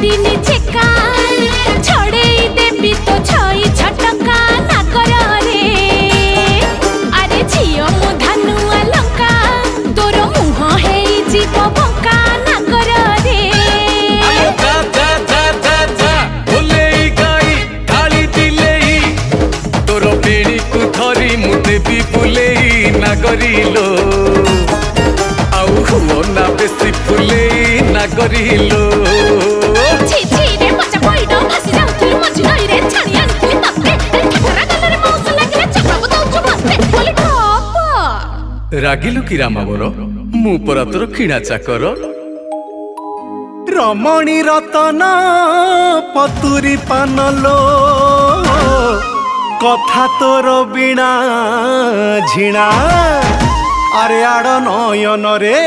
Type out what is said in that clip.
दिनी चेका छोड़े देवी तो छई छटका ना कर रे अरे झियो मु धनुआ लंका तोर मुह हेई जीव बंका ना कर रे जा जा जा जा जा भुलेई गाई काली दिलेई तोर बेणी को धरी मु देवी बुलेई ना करिलो आउ हुओ ना बेसी फुलेई ना करिलो छी छी रे मचा कोइडो भासी जाउथुलु मझी नई रे छाणी आनिथिलि तते ठठरा गलरे मौस लागिले चकराबो दउछु मते बोली ठप रागिलु कि रामा मोर मु परा तोर किणा चाकर रमणी रतन पतुरी पानलो कथा तोर बिना झिणा अरे आड़ नयन रे